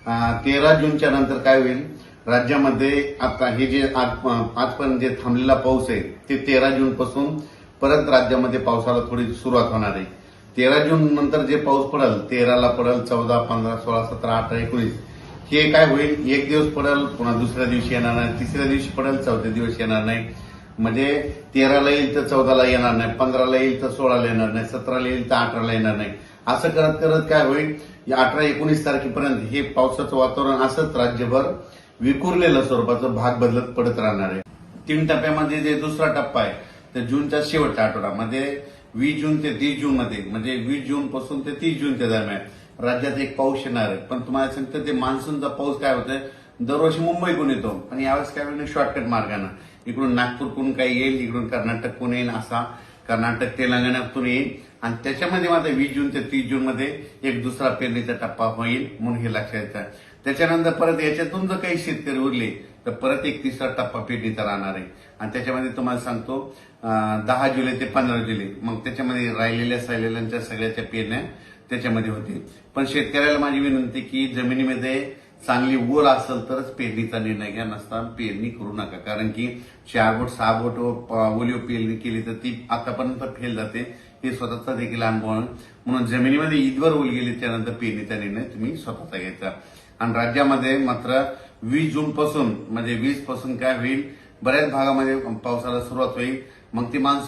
13 जूनच्या नंतर काय होईल, राज्यामध्ये आता हे जे आजपर्यंत जे थांबलेला पाऊस आहे ते 13 जून पासून परत राज्यामध्ये पावसाला थोडी सुरुवात होणार आहे. 13 जून नंतर जे पाऊस पडेल, 13ला पडेल, 14, 15, 16, 17, 18, 19 हे काय होईल, एक दिवस पडेल, पुन्हा दुसऱ्या दिवशी येणार नाही, तिसऱ्या दिवशी पडेल, चौथ्या दिवशी येणार नाही. म्हणजे 13ला येईल तर 14ला येणार नाही, 15ला येईल तर 16ला येणार नाही, 17ला येईल तर 18ला येणार नाही. असं करत करत काय होईल, 18-19 तारखेपर्यंत हे पावसाचं वातावरण असंच राज्यभर विखुरलेलं स्वरूपाचं भाग बदलत पडत राहणार आहे. 3 टप्प्यामध्ये जे दुसरा टप्पा आहे तर जूनच्या शेवटच्या आठवड्यामध्ये 20 जून ते 30 जून मध्ये, म्हणजे 20 जून पासून ते 30 जूनच्या दरम्यान राज्यात एक पाऊस येणार आहे. पण तुम्हाला सांगतं ते मान्सूनचा पाऊस काय होतोय, दरवर्षी मुंबईकडून येतो, पण यावेळेस काय होईल, शॉर्टकट मार्गानं इकडून नागपूरकडून काही येईल, इकडून कर्नाटककडून येईल, असा कर्नाटक तेलंगणातून येईल. आणि त्याच्यामध्ये मात्र 20 जून ते 30 जून मध्ये एक दुसरा पेरणीचा टप्पा होईल, म्हणून हे लक्षात येतं. त्याच्यानंतर परत याच्यातून जर काही शेतकरी उरले तर परत एक तिसरा टप्पा पेरणीचा राहणार आहे. आणि त्याच्यामध्ये तुम्हाला सांगतो 10 जुलै ते 15 जुलै, मग त्याच्यामध्ये राहिलेल्या सगळ्याच्या पेरण्या त्याच्यामध्ये होतील. पण शेतकऱ्याला माझी विनंती की जमिनीमध्ये चांगली ओल असेल तरच पेरणीचा निर्णय घ्या, नसताना पेरणी करू नका. कारण की 4 बोट 6 बोट ओलीव पेरणी केली तर ती आतापर्यंत फेल जाते, हे स्वतःचा देखील अनुभव आहे. म्हणून जमिनीमध्ये ईदवर ओल गेली त्यानंतर पेरणीचा निर्णय तुम्ही स्वतःचा घ्यायचा. आणि राज्यामध्ये मात्र 20 जून पासून, म्हणजे 20 पासून काय होईल, बऱ्याच भागामध्ये पावसाला सुरुवात होईल. मग ती मान्सून